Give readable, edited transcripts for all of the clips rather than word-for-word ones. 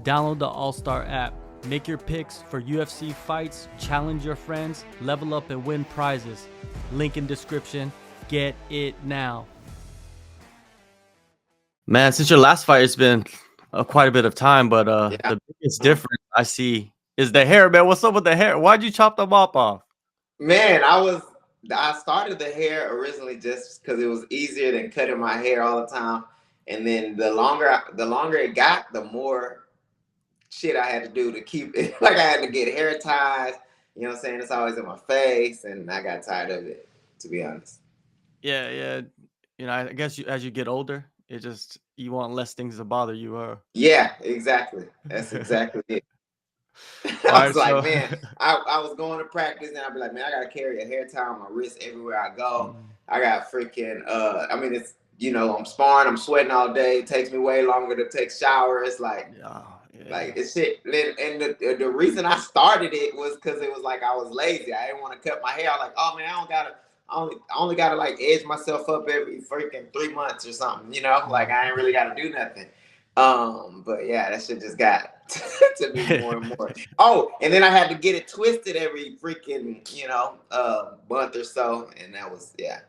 Download the AllStar app. Make your picks for UFC fights, challenge your friends, level up and win prizes. Link in description. Get it now. Man, since your last fight, it's been quite a bit of time, but the biggest difference I see is the hair, man. What's up with the hair? Why'd you chop the mop off? Man, I started the hair originally just because it was easier than cutting my hair all the time. And then the longer it got, the more shit I had to do to keep it. Like I had to get hair ties. You know what I'm saying? It's always in my face, and I got tired of it, to be honest. Yeah. I guess as you get older, you want less things to bother you. Yeah, exactly. That's exactly it. All I right, was like, so man, I was going to practice and I'd be like, man, I gotta carry a hair tie on my wrist everywhere I go. I got freaking I mean it's I'm sparring, I'm sweating all day, it takes me way longer to take showers, like like it's shit. And the reason I started it was because it was like I was lazy. I didn't want to cut my hair. I was like, oh man, I only gotta like edge myself up every freaking 3 months or something, like I ain't really gotta do nothing. But yeah, that shit just got to me more and more. Oh, and then I had to get it twisted every freaking, month or so. And that was, yeah,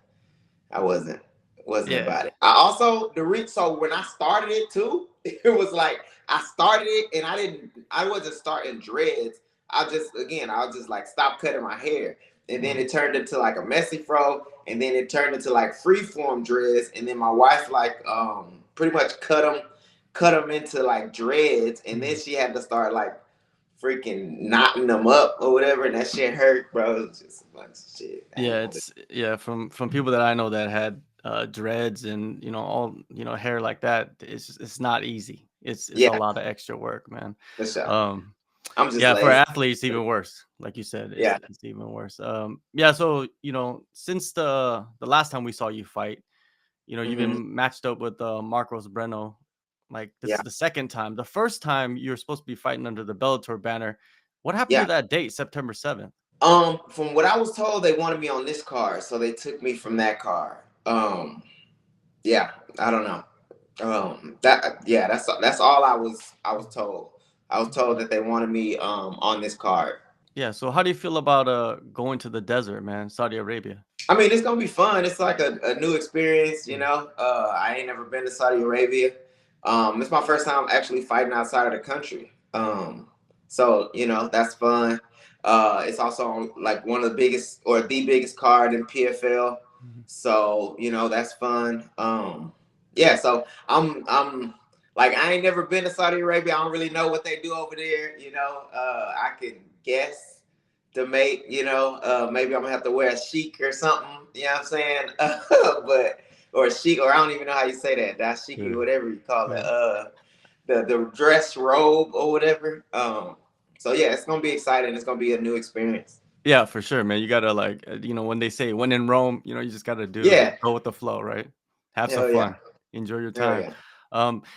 I wasn't about it. I also so when I started it too, it was like I started it and I wasn't starting dreads. I'll just like stop cutting my hair. And then it turned into like a messy fro, and then it turned into like freeform dreads. And then my wife like pretty much cut them into like dreads, and then she had to start like freaking knotting them up or whatever, and that shit hurt, bro. It's just a bunch of shit. From people that I know that had dreads and all hair like that, it's not easy. It's a Yeah, lot of extra work, man. for sure. Um, I'm just yeah, for lazy. athletes, even worse. Like you said, Yeah. it's even worse. Yeah. So since the last time we saw you fight, you've been matched up with Marcos Breno. Like this Yeah. is the second time. The first time you were supposed to be fighting under the Bellator banner. What happened to Yeah. that date, September 7th? From what I was told, they wanted me on this card, so they took me from that card. Yeah, I don't know. That's all I was told. I was told that they wanted me on this card. Yeah. So how do you feel about going to the desert, man, Saudi Arabia? I mean, it's gonna be fun. It's like a new experience, you know. I ain't never been to Saudi Arabia. It's my first time actually fighting outside of the country. So that's fun. It's also like one of the biggest or the biggest card in PFL. So that's fun. Yeah. So I'm like I ain't never been to Saudi Arabia. I don't really know what they do over there. I could guess to make, maybe I'm gonna have to wear a chic or something, you know what I'm saying? But or a chic, or I don't even know how you say that, dashiki, whatever you call it, the dress robe or whatever. So yeah, it's gonna be exciting. It's gonna be a new experience. Yeah, for sure, man. You gotta like, when they say when in Rome, you just gotta Yeah, go with the flow, right? Have some hell yeah, fun, enjoy your hell time. yeah.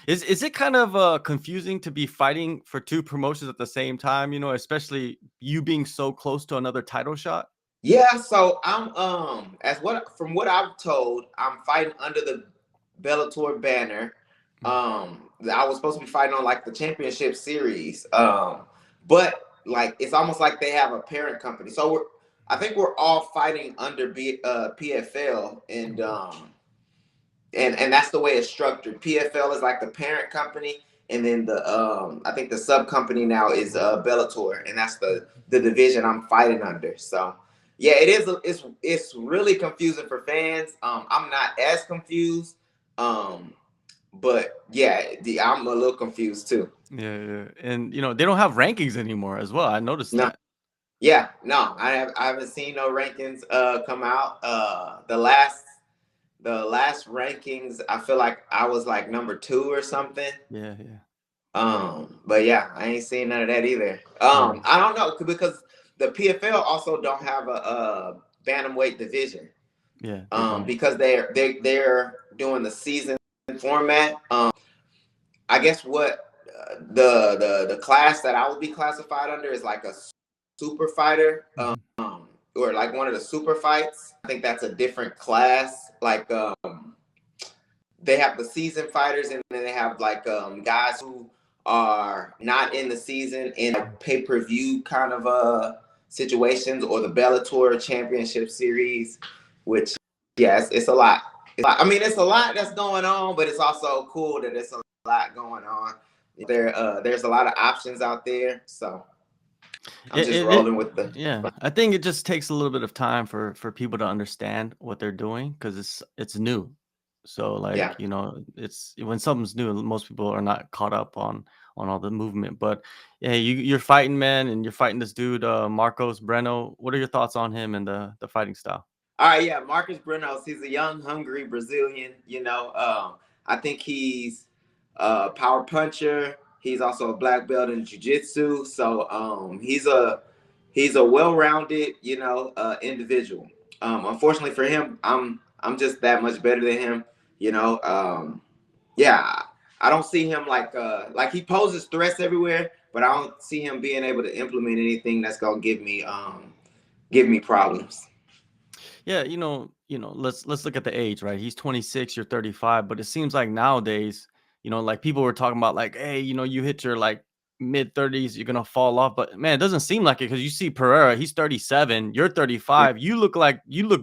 Is it kind of confusing to be fighting for two promotions at the same time? Especially you being so close to another title shot. Yeah, so I'm from what I've told, I'm fighting under the Bellator banner. I was supposed to be fighting on like the championship series. But like it's almost like they have a parent company. So I think we're all fighting under PFL, and that's the way it's structured. PFL is like the parent company, and then the I think the sub company now is Bellator, and that's the division I'm fighting under. So yeah, it is. It's really confusing for fans. I'm not as confused, but yeah, I'm a little confused too. Yeah, and they don't have rankings anymore as well. I noticed No, that. yeah, no, I haven't seen no rankings come out. The last rankings, I feel like I was like number 2 or something. Yeah. But yeah, I ain't seen none of that either. I don't know because the PFL also don't have a bantamweight division. Yeah, they don't. Because they're doing the season format. I guess what the class that I would be classified under is like a super fighter, or like one of the super fights. I think that's a different class. Like they have the seasoned fighters, and then they have like guys who are not in the season in pay-per-view kind of situations, or the Bellator Championship Series, which yes, it's a lot. I mean, it's a lot that's going on, but it's also cool that it's a lot going on. There's a lot of options out there, so I'm just rolling with the. Yeah, I think it just takes a little bit of time for people to understand what they're doing, because it's new. So like, Yeah. it's when something's new, most people are not caught up on all the movement. But yeah, you're fighting, man, and you're fighting this dude, Marcos Breno. What are your thoughts on him and the fighting style? All right, yeah, Marcos Breno. He's a young, hungry Brazilian. I think he's a power puncher. He's also a black belt in jiu-jitsu. So he's a well-rounded, individual. Unfortunately for him, I'm just that much better than him. Yeah, I don't see him like he poses threats everywhere, but I don't see him being able to implement anything that's gonna give me problems. Yeah, let's look at the age, right? He's 26, you're 35, but it seems like nowadays, like people were talking about like, hey, you hit your like mid 30s, you're gonna fall off. But man, it doesn't seem like it, because you see Pereira, he's 37, you're 35. You look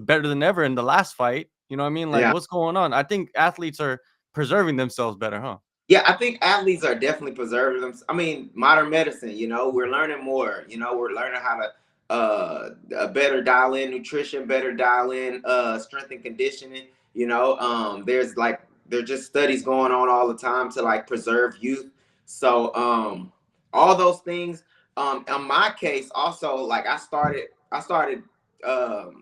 better than ever in the last fight. You know what I mean? Like, Yeah. what's going on? I think athletes are preserving themselves better, huh? Yeah, I think athletes are definitely preserving them. I mean, modern medicine, we're learning more. We're learning how to better dial in nutrition, better dial in strength and conditioning. There's just studies going on all the time to like preserve youth. So all those things. In my case, also like I started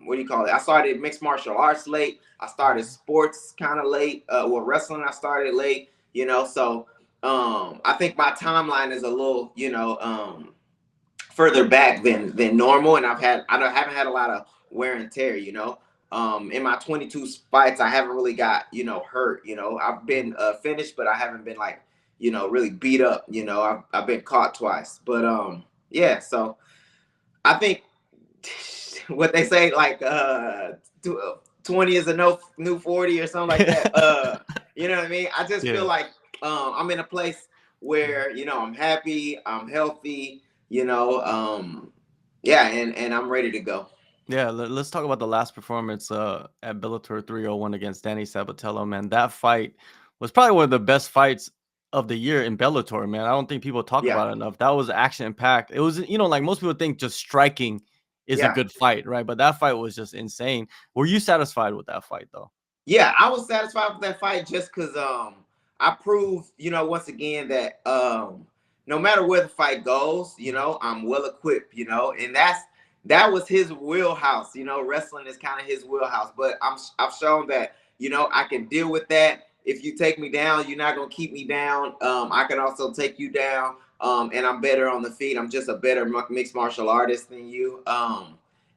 what do you call it? I started mixed martial arts late. I started sports kind of late. Wrestling I started late. So I think my timeline is a little, further back than normal, and I haven't had a lot of wear and tear. In my 22 fights, I haven't really got hurt. I've been finished, but I haven't been like really beat up. I've been caught twice, but yeah. So I think what they say like 20 is a new 40 or something like that. You know what I mean? I just feel like I'm in a place where I'm happy, I'm healthy, yeah, and I'm ready to go. Yeah, let's talk about the last performance at Bellator 301 against Danny Sabatello, man. That fight was probably one of the best fights of the year in Bellator, man. I don't think people talk Yeah, about it enough. That was action packed. It was, like most people think just striking is a yeah. good fight, right? But that fight was just insane. Were you satisfied with that fight, though? Yeah, I was satisfied with that fight just because I proved, once again that no matter where the fight goes, I'm well equipped, and that was his wheelhouse. Wrestling is kind of his wheelhouse. But I've shown that, I can deal with that. If you take me down, you're not gonna keep me down. I can also take you down. And I'm better on the feet. I'm just a better mixed martial artist than you.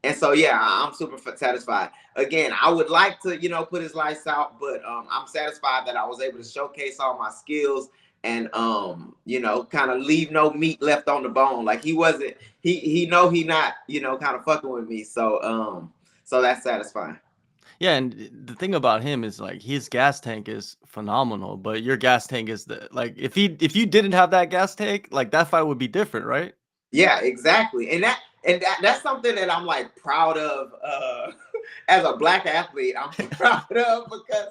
And so yeah, I'm super satisfied. Again, I would like to, put his lights out, but I'm satisfied that I was able to showcase all my skills and kind of leave no meat left on the bone. Like he wasn't, he not, kind of fucking with me. So so that's satisfying. Yeah, and the thing about him is like his gas tank is phenomenal, but your gas tank is like if you didn't have that gas tank, like that fight would be different, right? Yeah, exactly. And that's something that I'm like proud of as a black athlete. I'm proud of because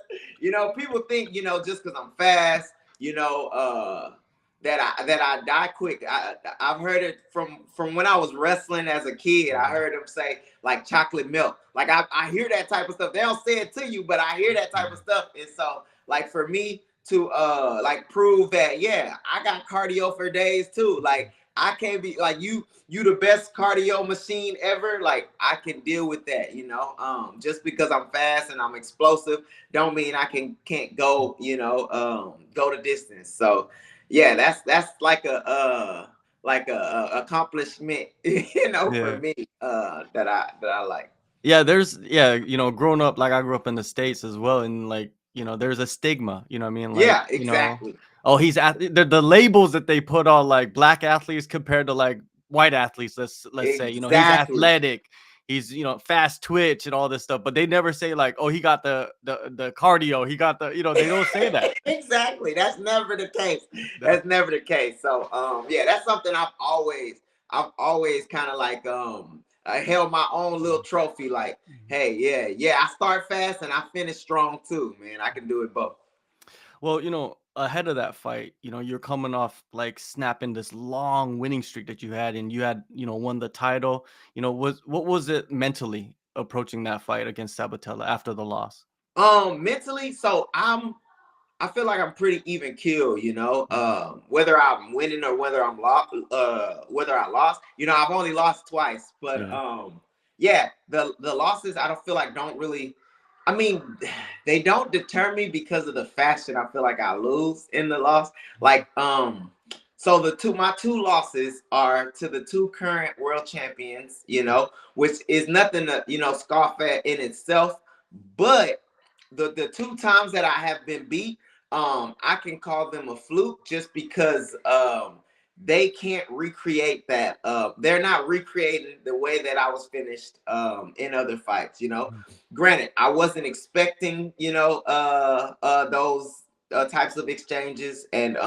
people think, just because I'm fast, that I die quick. I've heard it from when I was wrestling as a kid. I heard them say like chocolate milk. Like I hear that type of stuff. They don't say it to you, but I hear that type of stuff. And so like for me to like prove that, yeah, I got cardio for days too. Like I can't be like you the best cardio machine ever. Like I can deal with that, just because I'm fast and I'm explosive don't mean I can't go, go the distance. So yeah, that's like a accomplishment, for Yeah. me, that I like. Yeah, growing up, like I grew up in the States as well, and like, there's a stigma, you know what I mean? Like, Yeah, exactly. oh, the labels that they put on like black athletes compared to like white athletes, let's say, he's Exactly. athletic, he's fast twitch and all this stuff, but they never say like, oh, he got the cardio, he got the they don't say that. Exactly. That's never the case. No. That's never the case. So yeah, that's something I've always kind of like I held my own little trophy. Like, hey, yeah, I start fast and I finish strong too, man. I can do it both. Well, ahead of that fight, you're coming off like snapping this long winning streak that you had, and you had, won the title. What was it mentally approaching that fight against Sabatella after the loss? Mentally, so I feel like I'm pretty even keel, Mhm. whether I'm winning or whether I'm lost, whether I lost, I've only lost twice, but Yeah. yeah, the losses I don't feel like don't really, I mean, they don't deter me because of the fashion I feel like I lose in the loss. Like, so my two losses are to the two current world champions, which is nothing to, scoff at in itself, but the two times that I have been beat, I can call them a fluke just because they can't recreate that. They're not recreating the way that I was finished in other fights. Granted, I wasn't expecting those types of exchanges, and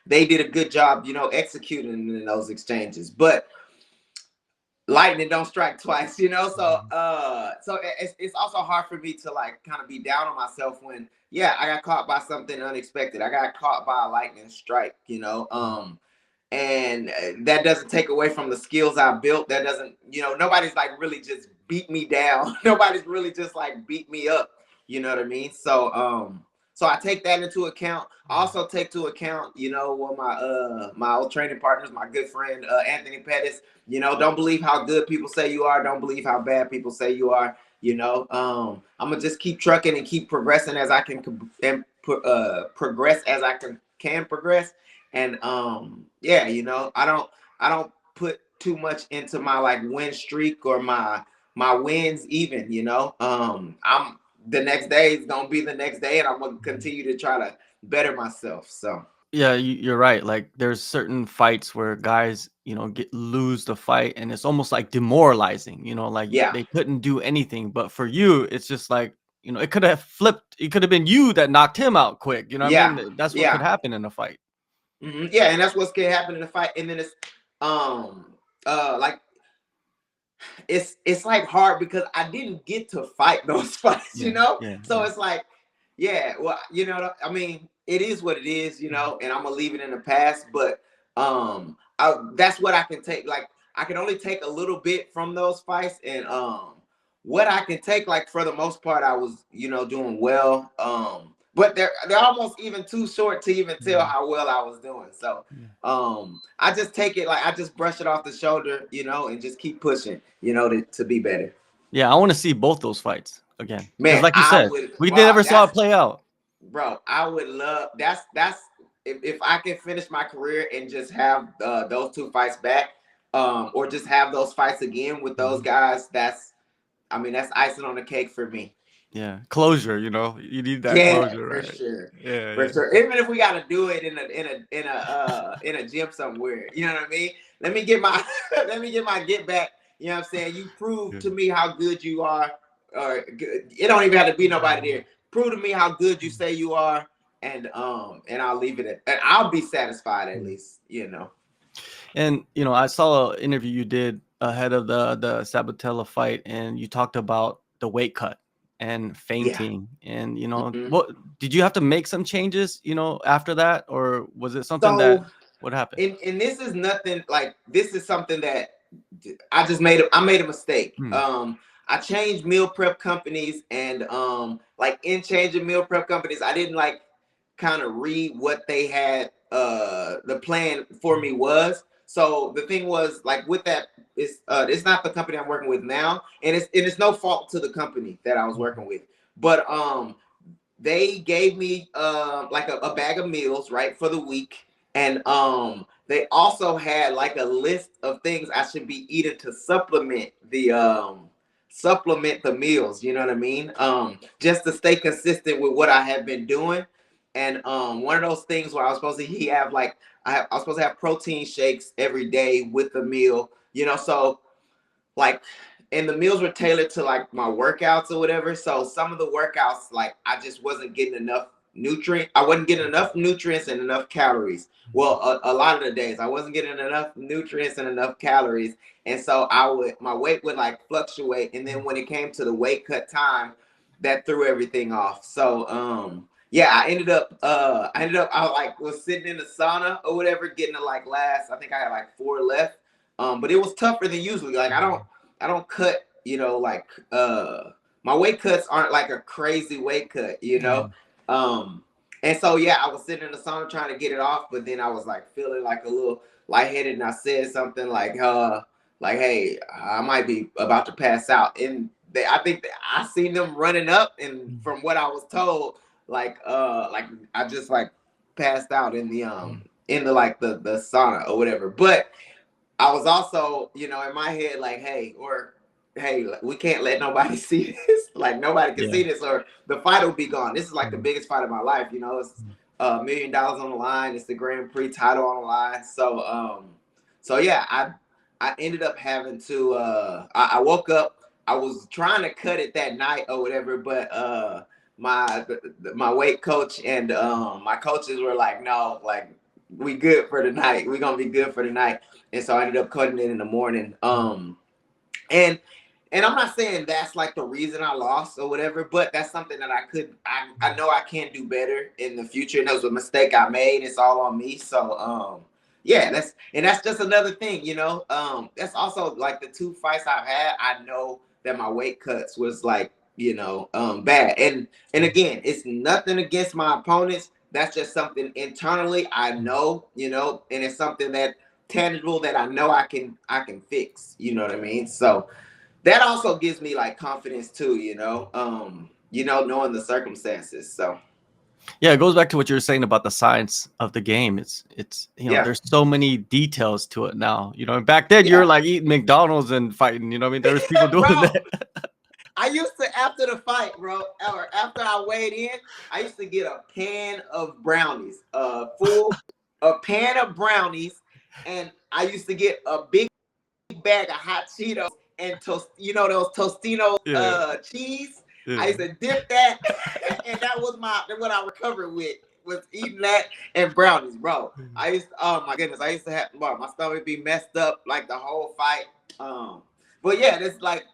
they did a good job executing in those exchanges, but lightning don't strike twice, so Mhm. so it's also hard for me to like kind of be down on myself when I got caught by something unexpected. I got caught by a lightning strike, and that doesn't take away from the skills I built. That doesn't, nobody's like really just beat me down. Nobody's really just like beat me up. You know what I mean? So I take that into account. I also take to account, what my old training partners, my good friend Anthony Pettis. Don't believe how good people say you are. Don't believe how bad people say you are. I'm gonna just keep trucking and keep progressing as I can and progress as I can progress. And yeah, I don't put too much into my like win streak or my wins even, I'm the next day is gonna be the next day, and I'm gonna continue to try to better myself. So Yeah, you're right. Like there's certain fights where guys, lose the fight and it's almost like demoralizing, like yeah, they couldn't do anything. But for you, it's just like, it could have flipped. It could have been you that knocked him out quick. You know what I yeah, mean? That's what could yeah. happen in a fight. Yeah, and that's what's gonna happen in the fight. And then it's like it's like hard because I didn't get to fight those fights, Yeah, yeah, So yeah. it's like, yeah, well, I mean, it is what it is, Mhm. and I'm gonna leave it in the past. But that's what I can take. Like, I can only take a little bit from those fights, and what I can take, like for the most part, I was, doing well. But they're almost even too short to even tell Mhm. how well I was doing. So Yeah. I just take it like I just brush it off the shoulder, and just keep pushing, to be better. Yeah, I want to see both those fights again because, Man, like you I said, would. we Wow, never saw it that's play out. bro. I would love. That's if I can finish my career and just have those two fights back, or just have those fights again with those Mhm. guys. I mean, that's icing on the cake for me. Yeah, closure. You need that Yeah, closure, for right? sure. Yeah, For yeah, sure. Even if we gotta do it in a gym somewhere. You know what I mean? Let me get my let me get my get back. You know what I'm saying? You prove yeah. to me how good you are, or good. It don't even have to be nobody there. Prove to me how good you say you are, and I'll leave it at, and I'll be satisfied at Mhm. least. And I saw an interview you did ahead of the Sabatella fight, and you talked about the weight cut and Yeah. fainting. And Mhm. what did you have to make some changes, after that, or was it something that So what happened? and this is nothing like this is something that I made a mistake. Hmm. I changed meal prep companies, and like in changing meal prep companies, I didn't like kind of read what they had the plan for me was. So the thing was like with that, it's not the company I'm working with now, and it's no fault to the company that I was Mhm. working with, but they gave me like a bag of meals right for the week, and they also had like a list of things I should be eating to supplement the meals, you know what I mean, just to stay consistent with what I have been doing. And one of those things where I was supposed to have like I was supposed to have protein shakes every day with the meal, so like and the meals were tailored to like my workouts or whatever. So some of the workouts, like I just wasn't getting enough nutrient. I wasn't getting enough nutrients and enough calories. Well, a lot of the days I wasn't getting enough nutrients and enough calories, and so my weight would like fluctuate. And then when it came to the weight cut time, that threw everything off. So yeah, I was sitting in the sauna or whatever, getting to like last. I think I had like 4 left. But it was tougher than usually. Like I don't cut, like my weight cuts aren't like a crazy weight cut, and so yeah, I was sitting in the sauna trying to get it off, but then I was like feeling like a little lightheaded, and I said something like, hey, I might be about to pass out. And I think that I seen them running up, and from what I was told, like I just like passed out in the like the sauna or whatever. But I was also, in my head, like, hey, we can't let nobody see this. Like, nobody can see this, or the fight will be gone. This is like the biggest fight of my life. It's $1 million on the line. It's the Grand Prix title on the line. So yeah, I ended up having to. I woke up. I was trying to cut it that night or whatever, but my weight coach and my coaches were like, no, like, we good for the night. We're gonna be good for the night. And so I ended up cutting it in the morning. And I'm not saying that's like the reason I lost or whatever, but that's something that I know I can do better in the future. And that was a mistake I made. It's all on me. So yeah, that's just another thing, that's also like the 2 fights I've had. I know that my weight cuts was like, bad. And again, it's nothing against my opponents. That's just something internally I know, and it's something that tangible that I know I can fix. You know what I mean? So that also gives me like confidence too, knowing the circumstances. So yeah, it goes back to what you were saying about the science of the game. It's there's so many details to it now. Back then you're like eating McDonald's and fighting. I mean, there was people doing that. I used to, after the fight, bro, or after I weighed in, I used to get a pan of brownies, a pan of brownies, and I used to get a big bag of hot Cheetos and those Tostino cheese. Yeah. I used to dip that, and that was what I recovered with, was eating that and brownies, bro. Oh my goodness, I used to have my stomach be messed up like the whole fight. But yeah, that's like,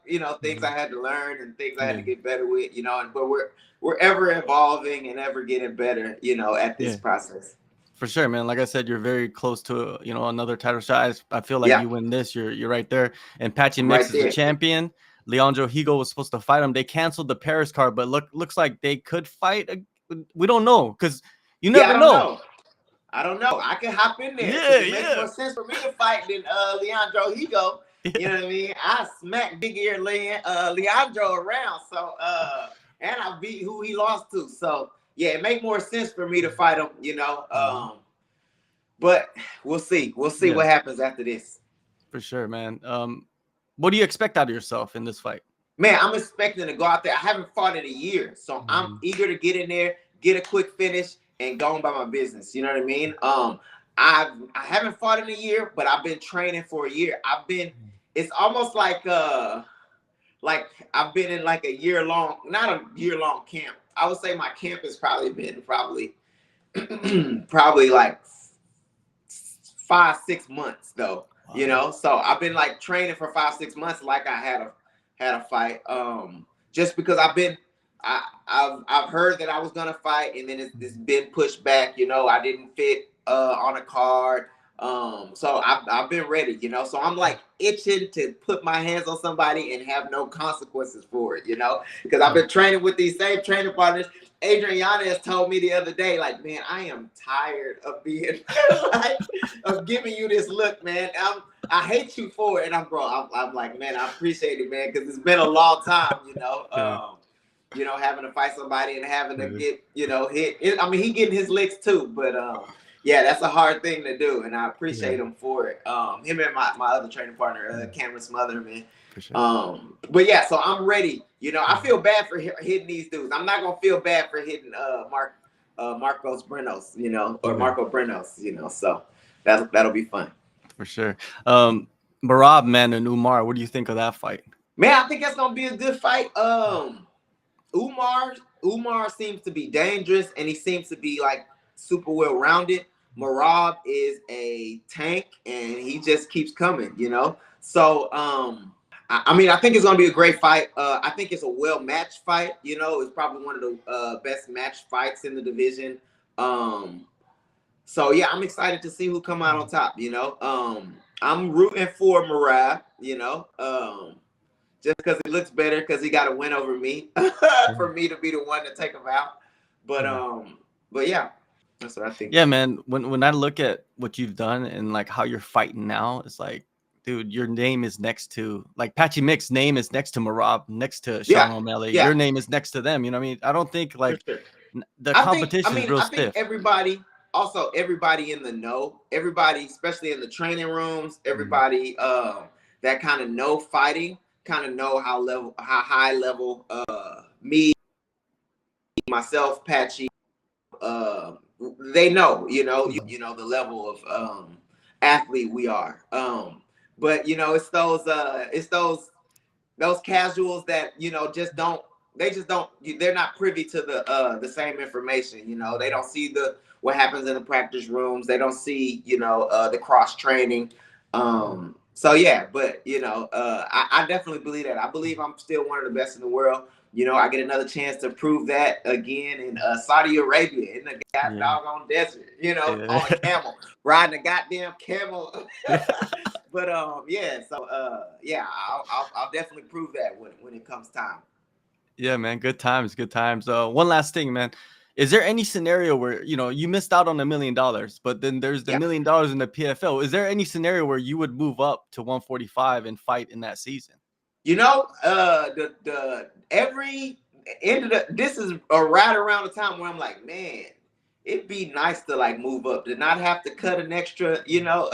things I had to learn and things I had to get better with, but we're ever evolving and ever getting better, at this process. For sure, man. Like I said, you're very close to, another title shot. I feel like you win this, you're right there. And Patchy Mix is the champion. Leandro Higo was supposed to fight him. They canceled the Paris card, but looks like they could fight. We don't know, because you never know. I don't know. I can hop in there. It makes more sense for me to fight than Leandro Higo. You know what I mean? I smacked big ear Leandro around. So and I beat who he lost to. So yeah, it make more sense for me to fight him, but we'll see. We'll see what happens after this. For sure, man. What do you expect out of yourself in this fight? Man, I'm expecting to go out there. I haven't fought in a year, so I'm eager to get in there, get a quick finish, and go on by my business. You know what I mean? I haven't fought in a year, but I've been training for a year. It's almost like I've been in like a year-long, not a year-long camp. I would say my camp has probably been like 5-6 months though. Wow. So I've been like training for 5-6 months, like I had a fight. Just because I've heard that I was gonna fight, and then it's been pushed back. I didn't fit on a card. So I've been ready, so I'm like itching to put my hands on somebody and have no consequences for it, because I've been training with these same training partners. Adrian Yanez told me the other day, like, man, I am tired of being of giving you this look, man. I hate you for it. And I'm like, man, I appreciate it, man, because it's been a long time, having to fight somebody and having to get, hit. I mean, he getting his licks too, but yeah, that's a hard thing to do, and I appreciate him for it. Him and my other training partner, Cameron Smother, man. Sure. But yeah, so I'm ready. I feel bad for hitting these dudes. I'm not gonna feel bad for hitting Marcos Brenos, or Marco Brenos, so that'll be fun. For sure. Merab, man, and Umar, what do you think of that fight? Man, I think that's gonna be a good fight. Umar seems to be dangerous, and he seems to be like super well rounded. Merab is a tank, and he just keeps coming, you know. So I mean, I think it's gonna be a great fight. I think it's a well matched fight. You know, it's probably one of the best matched fights in the division. So yeah, I'm excited to see who come out on top. You know, I'm rooting for Merab. You know, just because it looks better because he got a win over me for me to be the one to take him out. But yeah, that's what I think. Yeah, man. When I look at what you've done and like how you're fighting now, it's like, dude, your name is next to like Patchy Mick's name is next to Merab, next to Sean O'Malley. Yeah. Your name is next to them. You know what I mean? I don't think like Sure. the competition is real stiff. Everybody in the know, everybody, especially in the training rooms, everybody that kind of know fighting, kind of know how high level me, myself, Patchy, they know, you know the level of athlete we are. But you know, it's those casuals that, you know, they're not privy to the same information. You know, they don't see what happens in the practice rooms. They don't see, you know, the cross training. So yeah, but you know, I definitely believe that. I believe I'm still one of the best in the world. You know, I get another chance to prove that again in Saudi Arabia in the doggone desert, you know, on a camel, riding a goddamn camel. But yeah, so yeah, I'll definitely prove that when it comes time. Yeah, man, good times, good times. One last thing, man. Is there any scenario where, you know, you missed out on $1 million, but then there's the $1 million in the PFL? Is there any scenario where you would move up to 145 and fight in that season? You know, every end of this is right around the time where I'm like, man, it'd be nice to like move up, to not have to cut an extra, you know,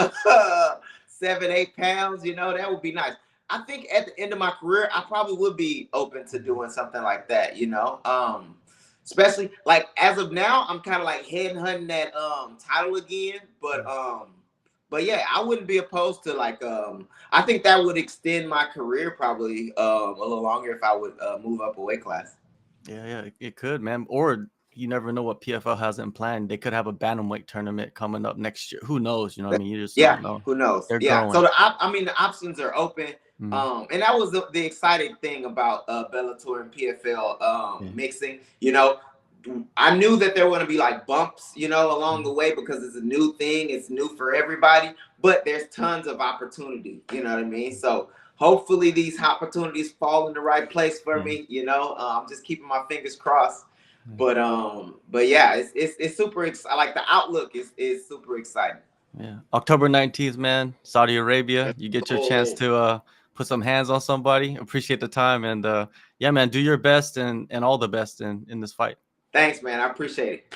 7-8 pounds. You know, that would be nice. I think at the end of my career, I probably would be open to doing something like that. You know, especially like as of now, I'm kind of like head hunting that title again, but yeah, I wouldn't be opposed to like I think that would extend my career probably a little longer if I would move up a weight class. Yeah, it could, man. Or you never know what PFL has in plan. They could have a bantamweight tournament coming up next year. Who knows? You know what I mean? You just don't know. Who knows? They're Yeah. growing. So I mean, the options are open. And that was the exciting thing about Bellator and PFL mixing. You know, I knew that there were going to be like bumps, you know, along the way because it's a new thing. It's new for everybody, but there's tons of opportunity. You know what I mean? So hopefully these opportunities fall in the right place for me. You know, I'm just keeping my fingers crossed. But yeah, it's super exciting. Like the outlook is super exciting. Yeah, October 19th, man. Saudi Arabia. You get your chance to put some hands on somebody. Appreciate the time, and yeah, man, do your best and all the best in this fight. Thanks, man. I appreciate it.